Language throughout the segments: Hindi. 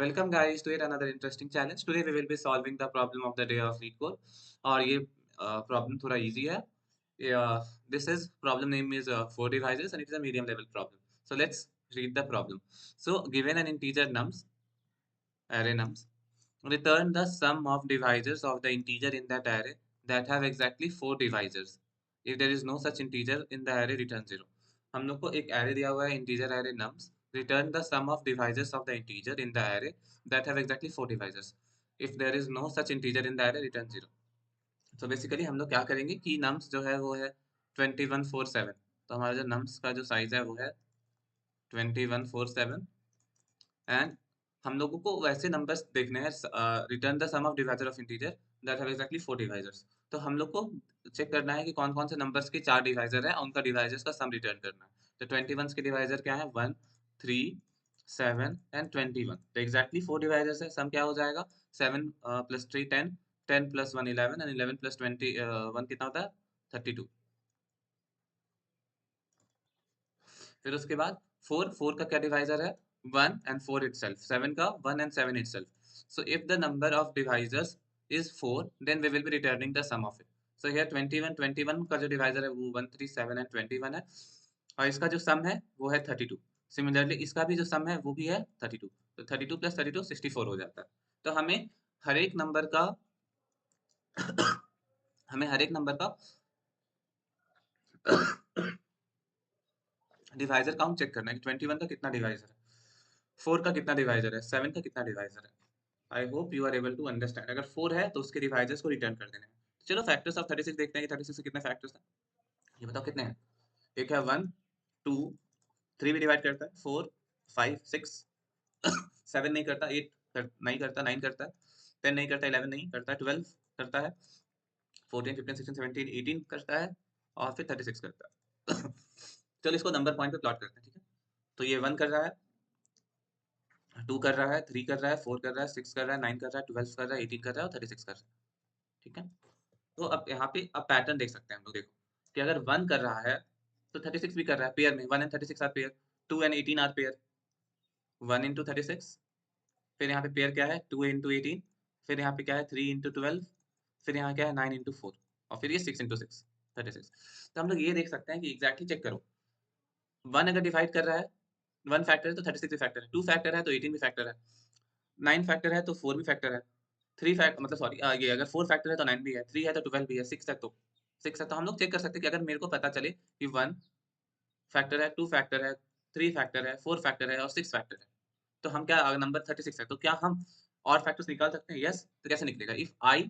Welcome guys to yet another interesting challenge. Today we will be solving the problem of the day of LeetCode और ये problem थोड़ा easy है. This is problem name is 4 devices and it is a medium level problem. So let's read the problem. So given an integer nums, array nums, return the sum of divisors of the integer in that array that have exactly 4 divisors. If there is no such integer in the array, return 0. हम लोग को एक array दिया हुआ है integer array nums. Return the sum of divisors of the integer in the array that have exactly 4 divisors. If there is no such integer in the array, return 0. So basically हम लोग क्या करेंगे कि nums जो है वो है 2147. तो हमारा जो nums का जो size है वो है 2147 एंड हम लोगों को वैसे नंबर्स देखने हैं. Return the sum of divisor of integer that have exactly 4 divisors. तो हम लोग को चेक करना है कि कौन कौन से नंबर्स के 4 डिवाइजर है, उनका डिवाइजर्स का सम रिटर्न करना है. तो 21 के डिवाइजर क्या है? 1, 3, 7 एंड 21. तो एग्जैक्टली 4 डिवाइजर्स है. सम क्या हो जाएगा? 7 प्लस 3 10, 10 प्लस 1 11 एंड 11 प्लस 21 कितना होता है? 32. फिर उसके बाद 4 का क्या डिवाइजर है? 1 and 4 itself. 7 का 1 and 7 itself. So if the number of divisors is 4, then we will be returning the sum of it. So here 21 का जो डिवाइजर है वो 1 3 7 and 21 है और इसका जो सम है वो है 32. सिमिलरली इसका भी जो सम है वो भी है 32. तो 32 प्लस 32 64 हो जाता है. तो हमें हर एक नंबर का हमें हर एक नंबर का डिवाइजर काउंट चेक करना है कि 21 का कितना डिवाइजर है, 4 का कितना डिवाइजर है, 7 का कितना डिवाइजर है. I hope you are able to understand. अगर 4 है तो उसके डिवाइजर्स को रिटर्न कर देना है. चलो फैक्टर्स ऑफ 36 देखते हैं कि 36 से कितने फैक्टर्स हैं. ये बताओ कितने हैं. एक है 1 2 3 भी डिवाइड करता है, 4 5 6 7 नहीं करता, 8 नहीं करता, 9 करता है, 10 नहीं करता, 11 नहीं करता, 12 करता है, 14 15 16 17 18 करता है और फिर 36 करता है. चलो इसको नंबर पॉइंट पे प्लॉट करते हैं. ठीक है, तो ये 1 कर रहा है, 2 कर रहा है, 3 कर रहा है, 4 कर रहा है, 6 कर रहा है, 9 कर रहा है, 12 कर रहा है, 18 कर रहा है और 36 कर रहा है. ठीक है, तो अब यहाँ पे अब पैटर्न देख सकते हैं हम लोग. देखो कि अगर 1 कर रहा है तो 36 भी कर रहा है पेयर में. 1 and 36 are pair, 2 and 18 are pair. 1 into 36, फिर यहाँ पे पेयर क्या है? 2 इंटू 18, फिर यहाँ पे क्या है? 3 इंटू 12, फिर यहाँ क्या है? 9 इंटू 4 और फिर ये 6 इंटू 6 36. तो हम लोग ये देख सकते हैं कि एग्जैक्टली चेक करो. 1 अगर डिवाइड कर रहा है, 1 फैक्टर है तो 36 भी फैक्टर है, 2 फैक्टर है तो 18 भी फैक्टर है, 9 फैक्टर है तो 4 भी फैक्टर है, 3 फैक्ट मतलब सॉरी ये अगर 4 फैक्टर है तो 9 भी है, 3 है तो 12 भी है, 6 है तो 6 है. तो हम लोग चेक कर सकते हैं कि अगर मेरे को पता चले कि 1 फैक्टर है, 2 फैक्टर है, 3 फैक्टर है, 4 फैक्टर है और 6 फैक्टर है, तो हम क्या नंबर 36 है तो क्या हम और फैक्टर्स निकाल सकते हैं? यस. तो कैसे निकलेगा? इफ आई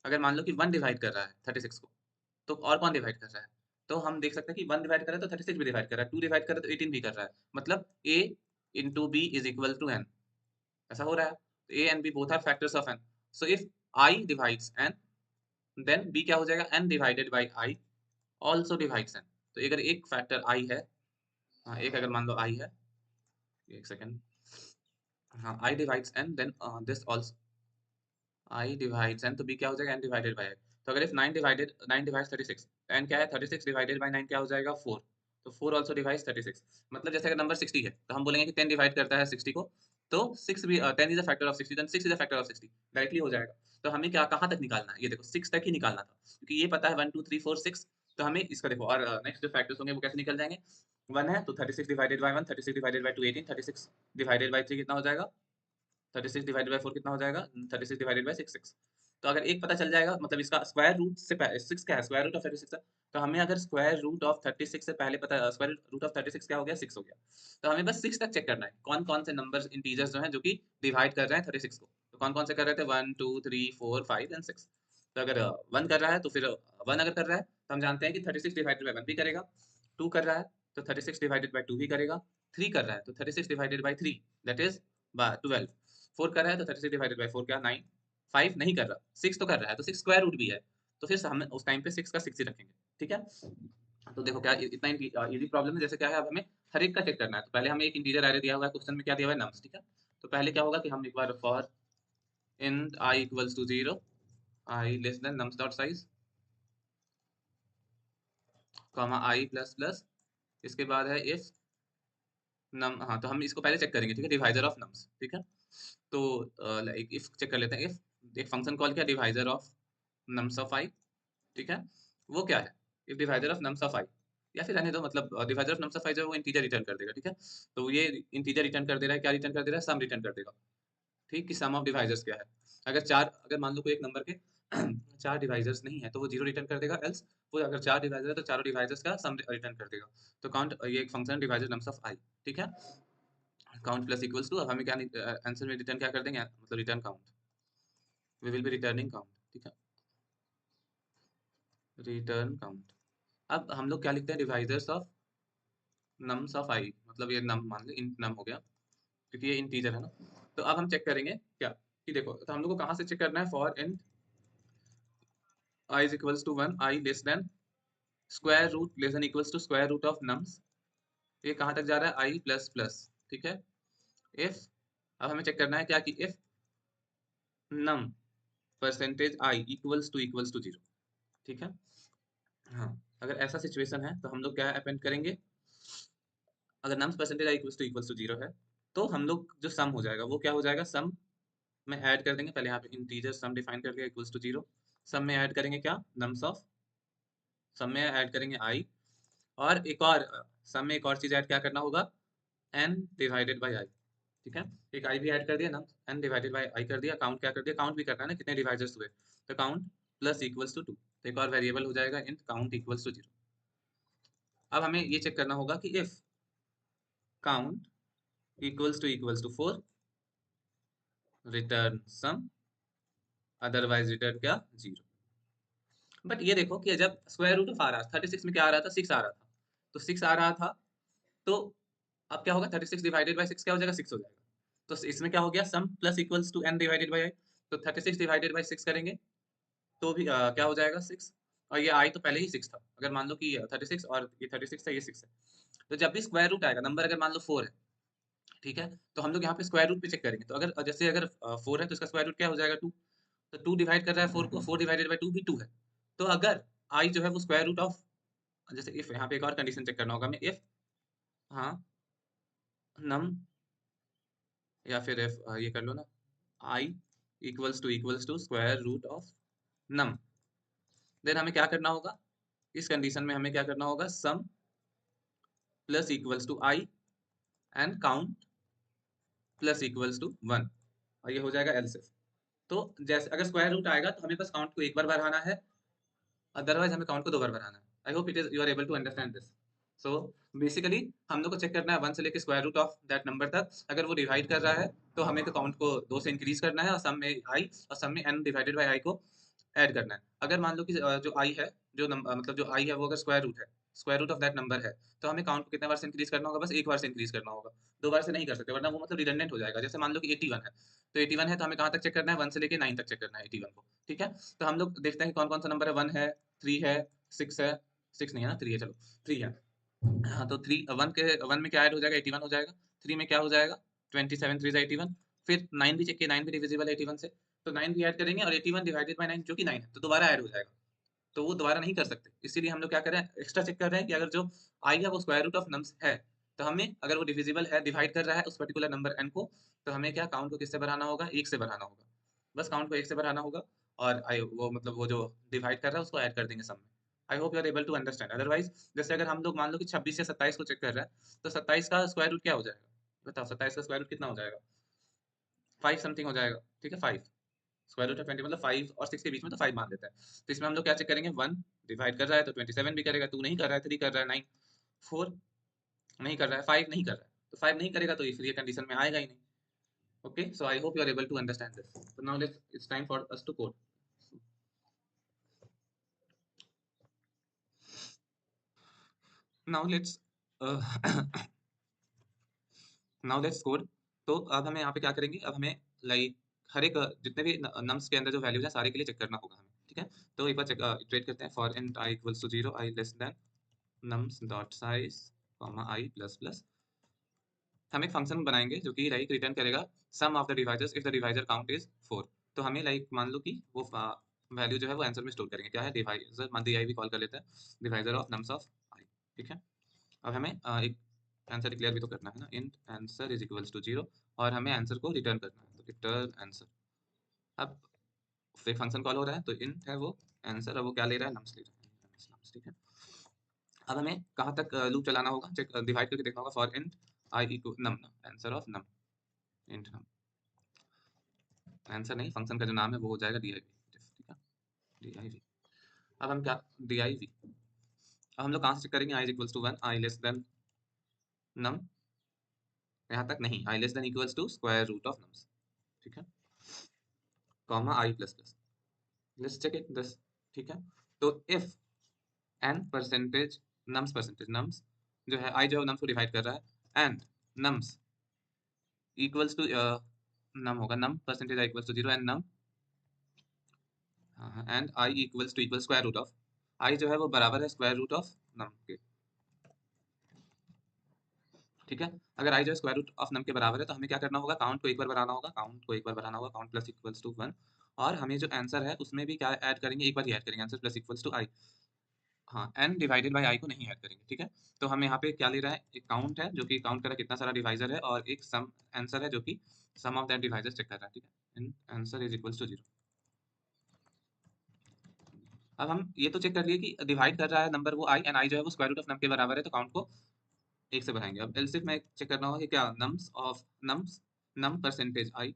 अगर मान लो कि 1 डिवाइड कर रहा है 36 को, तो और कौन डिवाइड कर रहा है? तो हम देख सकते हैं कि 1 डिवाइड कर रहा है तो 36 भी डिवाइड कर रहा है, 2 डिवाइड कर रहा है तो 18 भी कर रहा है. मतलब a into B is equal to n. ऐसा हो रहा है. a and b both are factors of n. So if I divides n, then b क्या हो जाएगा? n divided by I also divides n. तो अगर एक फैक्टर i है, हाँ एक अगर मान लो i है, एक सेकंड, हाँ i divides n, then this also i divides n, तो b क्या हो जाएगा? n divided by i. तो अगर if 9 divides 36, n क्या है? 36 divided by 9 क्या हो जाएगा? 4. तो 4 also divides 36. मतलब जैसे अगर नंबर 60 है तो हम बोलेंगे कि 10 डिवाइड करता है 60 को, तो 6 भी 10 is a factor of 60, then 6 is a factor of 60. Directly हो जाएगा. तो हमें क्या कहाँ तक निकालना है? ये देखो 6 तक ही निकालना था क्योंकि ये पता है 1 2 3 4 6. तो हमें इसका देखो और नेक्स्ट जो फैक्टर्स होंगे वो कैसे निकल जाएंगे. 1 है तो 36 divided by 1, 36 divided by 2 18, 36 divided by 3 कितना हो जाएगा? 36 डिवाइडेड बाय 4 कितना हो जाएगा? 36 डिवाइडेड बाय 6 6. तो अगर एक पता चल जाएगा मतलब इसका स्क्वायर रूट से 6 क्या है? स्क्वायर रूट ऑफ 36 है. तो हमें अगर स्क्वायर रूट ऑफ 36 से पहले पता स्क्वायर रूट ऑफ 36 क्या हो गया? 6 हो गया. तो हमें बस 6 तक चेक करना है कौन कौन से नंबर्स इंटीजर्स जो हैं जो कि डिवाइड कर रहे हैं 36 को. तो कौन कौन से कर रहे थे? 1 2 3 4 5 एंड 6. तो अगर 1 कर रहा है तो फिर 1 अगर कर रहा है तो हम जानते हैं कि 36 डिवाइडेड बाय 1 भी करेगा. 2 कर रहा है तो 36 डिवाइडेड बाय 2 भी करेगा. 3 कर रहा है तो 36 डिवाइडेड बाय 3 दैट इज 12. 4 कर रहा है तो 36 डिवाइडेड बाय 4 क्या? 9. 5 नहीं कर रहा, 6 तो कर रहा है तो 6 स्क्वायर रूट भी है. तो फिर हम उस टाइम पे 6 का 6 ही रखेंगे. ठीक है, तो देखो क्या इतना इजी प्रॉब्लम है. जैसे क्या है, अब हमें हर एक का चेक करना है. तो पहले हमें एक इंटीजर एरे दिया हुआ है, क्वेश्चन में क्या दिया हुआ है? नम्स. ठीक है, तो पहले क्या होगा कि हम एक बार for int I equals to 0, I less than nums dot size, comma I plus plus, इसके बाद है इफ नम, हाँ तो हम इसको पहले चेक करेंगे. ठीक है, डिवाइजर ऑफ नम्स. ठीक है, तो लाइक इफ चेक कर लेते हैं, इफ एक फंक्शन कॉल किया divisor of nums of I, ठीक है, वो क्या है, if divisor of nums of I, या फिर रहने दो, मतलब divisor of nums of I जो है वो इंटीजर रिटर्न कर देगा, ठीक है। तो ये इंटीजर रिटर्न कर दे रहा है, क्या रिटर्न कर दे रहा है, सम रिटर्न कर देगा, ठीक, कि सम ऑफ डिवाइजर्स क्या है। अगर मान लो कोई एक नंबर के चार डिवाइजर्स नहीं है तो वो जीरो रिटर्न कर देगा, एल्स वो अगर चार डिवाइजर है तो चारों डिवाइजर्स का सम रिटर्न कर देगा। तो काउंट, ये एक function divisor nums of I, ठीक है। काउंट प्लस इक्वल्स टू, अब हमें क्या आंसर में रिटर्न क्या कर देंगे, मतलब return count, we will be returning count, ठीक है, रिटर्न काउंट। अब हम लोग क्या लिखते हैं, डिवाइजर्स ऑफ नम्स ऑफ आई, मतलब ये नम मान लो इंट नम हो गया, क्योंकि ये इंटीजर है ना। तो अब हम चेक करेंगे क्या, कि देखो, तो हम लोग को कहाँ से चेक करना है, for in I is equals to 1, I less than square root less than equals to square root of nums, ये कहाँ तक जा रहा है, आई प्लस प्लस, ठीक है। इफ, अब हमें चेक करना है क्या, कि if num percentage I equals to zero, ठीक है। हाँ, अगर ऐसा सिचुएशन है तो हम लोग क्या अपेंड करेंगे, अगर nums percentage I equals to zero है, तो हम लोग जो सम हो जाएगा वो क्या हो जाएगा, सम में ऐड कर देंगे, पहले यहाँ पे इंटीजर सम डिफाइन कर दिया इक्वल्स टू जीरो, सम में ऐड करेंगे क्या, नम्स ऑफ, सम में ऐड करेंगे आई, और एक और सम में एक और चीज ऐड क्या करना होगा, n डिवाइडेड बाई आई, ठीक है। एक आई भी ऐड कर दिया ना, n डिवाइडेड बाई आई कर दिया, काउंट क्या कर दिया, काउंट भी करना है ना कितने डिवाइजर्स हुए, तो count plus equals to two, तो एक और वेरिएबल हो जाएगा int count equals to zero. अब हमें ये चेक करना होगा कि if count equals to 4, return sum, otherwise return क्या, जीरो। बट ये देखो कि जब स्क्वायर रूट ऑफ आ रहा था 36 में क्या आ रहा था, 6 आ रहा था, तो 6 आ रहा था, तो अब क्या होगा, 36 डिवाइडेड बाई 6 क्या हो जाएगा, 6 हो जाएगा। तो इसमें क्या हो गया, sum plus equals to n divided by I, तो 36 डिवाइडेड बाई 6 करेंगे तो भी क्या हो जाएगा, 6, और ये आई तो पहले ही 6 था, अगर मान लो कि 36 और ये 36 था, ये 6 है, तो जब भी स्क्वायर रूट आएगा, नंबर अगर मान लो 4 है, ठीक है, तो हम लोग यहाँ पे स्क्वायर रूट पे चेक करेंगे, तो अगर जैसे अगर 4 है तो इसका स्क्वायर रूट क्या हो जाएगा, 2, तो 2 डिवाइड कर रहा है 4 को, 4 डिवाइडेड बाई 2 भी 2 है, तो अगर आई जो है वो स्क्वायर रूट ऑफ, जैसे इफ यहाँ पे एक और कंडीशन चेक करना होगा हमें, इफ, हाँ, नम, या फिर इफ ये कर लो ना, I equals to square root of num, then हमें क्या करना होगा, इस कंडीशन में हमें क्या करना होगा, sum plus equals to I and count plus equals to 1, और ये हो जाएगा एलसिफ। तो जैसे अगर स्क्वायर रूट आएगा तो हमें बस काउंट को एक बार बढ़ाना है, अदरवाइज हमें काउंट को दो बार बढ़ाना है। I hope it is you are able to understand this. So basically हम लोग को चेक करना है 1 से लेके square root of that number तक, अगर वो डिवाइड कर रहा है तो हमें तो काउंट को 2 से इंक्रीज करना है, और सम में आई और सम में n डिवाइडेड बाय आई को ऐड करना है। अगर मान लो कि जो आई है, जो मतलब जो आई है वो अगर square root of that number है, तो हमें काउंट को कितने बार से इंक्रीज करना होगा, बस एक बार से इंक्रीज करना होगा, दो बार से नहीं कर सकते, वरना वो मतलब रिडंडेंट हो जाएगा। जैसे मान लो कि 81 है, तो 81 है तो हमें कहाँ तक चेक करना है, 1 से लेके 9 तक चेक करना है 81 को, ठीक है। तो हम लोग देखते हैं कि कौन कौन सा नंबर है, 1 है, 3 है, 6 है, 6 नहीं है ना, 3 है, चलो 3 है। हाँ, तो 3 1 में क्या ऐड हो जाएगा, 81 हो जाएगा, 3 में क्या हो जाएगा, 27 3 81, फिर 9 भी चेक किया, 9 भी डिविजिबल है 81 से, तो 9 भी ऐड करेंगे, और 81 डिवाइडेड बाय 9 जो कि 9 है, तो दोबारा ऐड हो जाएगा, तो वो दोबारा नहीं कर सकते, इसीलिए हम लोग क्या कर रहे हैं, एक्स्ट्रा चेक कर रहे हैं कि अगर जो आई है वो स्क्वायर रूट ऑफ नम्स है, तो हमें अगर वो डिविजिबल है, डिवाइड कर रहा है उस पर्टिकुलर नंबर n को, तो हमें क्या काउंट को किससे बढ़ाना होगा, 1 से बढ़ाना होगा, बस काउंट को 1 से बढ़ाना होगा, और आई वो मतलब वो जो डिवाइड कर रहा है उसको ऐड कर देंगे सम में। I hope you are able to understand. Otherwise जैसे अगर हम लोग मान लो कि 26 या 27 को चेक कर रहा है, तो 27 का स्क्वायर रूट क्या हो जाएगा, बताओ 27 का स्क्वायर रूट कितना हो जाएगा, 5 समथिंग हो जाएगा, ठीक है, 5, स्क्वायर रूट ऑफ 20 मतलब 5 और 6 के बीच में, तो 5 मान लेते हैं। तो इसमें हम लोग क्या चेक करेंगे, 1 डिवाइड कर रहा है तो 27 भी करेगा, 2 नहीं कर रहा है, 3 कर रहा है, 9, 4 नहीं कर रहा है, 5 नहीं कर रहा है, तो 5 नहीं करेगा तो फिर ये कंडीशन में आएगा ही नहीं। Okay, so I hope you are able to understand this. So now it's time for us to code. Now let's uh, now let's code. तो अब हमें यहाँ पे क्या करेंगे, अब हमें लाइक हर एक जितने भी नम्स के अंदर जो वैल्यूज है सारे के लिए चेक करना होगा हमें, ठीक है। तो एक बार चेक इटरेट करते हैं, for int i equals to 0, i less than nums dot size comma i plus plus, हम एक फंक्शन बनाएंगे जो कि लाइक रिटर्न करेगा sum of the divisors if the divisor count is 4। तो हमें लाइक मान लो कि वो वैल्यू जो है वो आंसर में स्टोर करेंगे, क्या है, डिवाइजर मान दी आई भी कॉल कर लेते हैं, divisor of nums of I, ठीक है। अब हमें एक आंसर डिक्लेयर भी तो करना है ना, int answer is equals to 0 और हमें आंसर को रिटर्न करना है, तो रिटर्न आंसर। अब फिर फंक्शन कॉल हो रहा है तो इंट है वो आंसर, अब वो क्या ले रहा है, नम्स ले रहा है, नम्स, ठीक है। अब हमें कहाँ तक लूप चलाना होगा, चेक डिवाइड करके देखना होगा, for int I equal num, answer of num, int num, answer नहीं फंक्शन का जो नाम है वो हो जाएगा div, ठीक है, div। अब हम क्या div, अब हम लोग कहाँ से चेक करेंगे, I is equals to 1, I less than num, यहाँ तक नहीं, I less than equals to square root of nums, ठीक है, comma I plus plus, let's check it this, ठीक है। तो इफ एन परसेंटेज नम्स जो है, आई जो है नम्स को डिवाइड कर रहा है, and nums equals to num होगा, num percentage I equals to 0 and num and I equals to equal square root of, I जो है वो बराबर है स्क्वायर रूट ऑफ नम के, ठीक है। अगर आई जो है स्क्वायर रूट ऑफ नम के बराबर है तो हमें क्या करना होगा, काउंट को एक बार बढ़ाना होगा, काउंट को एक बार बढ़ाना होगा, काउंट प्लस इक्वल्स टू 1, और हमें जो आंसर है उसमें भी क्या ऐड करेंगे, एक बार ही ऐड करेंगे, आंसर प्लस इक्वल्स टू आई, हाँ, n डिवाइडेड बाई आई को नहीं ऐड करेंगे, ठीक है। तो हम यहाँ पे क्या ले रहा है, एक काउंट है जो कि काउंट कर रहा है कितना सारा डिवाइजर है, और एक सम आंसर है जो कि सम ऑफ दैट डिवाइजर्स चेक कर रहा है, ठीक है, आंसर इज इक्वल्स टू 0। अब हम ये तो चेक कर लिए कि डिवाइड कर रहा है नंबर वो आई, एंड आई जो है वो स्क्वायर रूट ऑफ नम के बराबर है, तो काउंट को एक से बढ़ाएंगे। अब एल्स इफ में चेक करना होगा कि क्या नम्स नम परसेंटेज आई,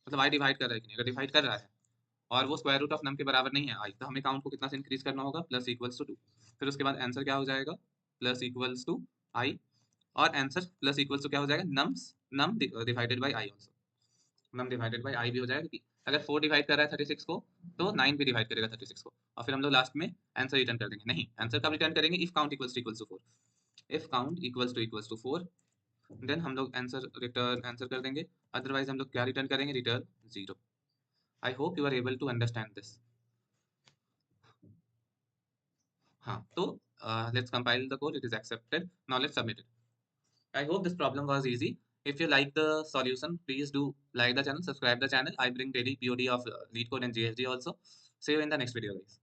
मतलब आई डिवाइड कर रहा है कि नहीं, अगर डिवाइड कर रहा है और वो स्क्वायर रूट ऑफ नम के बराबर नहीं है आई, तो हमें काउंट को कितना से इंक्रीज करना होगा, प्लस इक्वल्स टू 2, फिर उसके बाद आंसर क्या हो जाएगा, प्लस इक्वल्स टू आई, और आंसर प्लस इक्वल्स टू क्या हो जाएगा, num divided by I also, num divided by I भी हो जाएगा, क्योंकि अगर 4 डिवाइड कर रहा है 36 को तो 9 भी डिवाइड करेगा 36 को, और फिर हम लोग लास्ट में आंसर रिटर्न कर देंगे, नहीं आंसर कब रिटर्न करेंगे, if count equals to 4, if count equals to 4 then हम लोग आंसर रिटर्न आंसर कर देंगे, अदरवाइज हम लोग क्या रिटर्न करेंगे, return 0। I hope you are able to understand this. हाँ, तो let's compile the code, it is accepted, now let's submit it। I hope this problem was easy। If you like the solution, please do like the channel, subscribe the channel, I bring daily POD of LeetCode and GSD also। See you in the next video guys।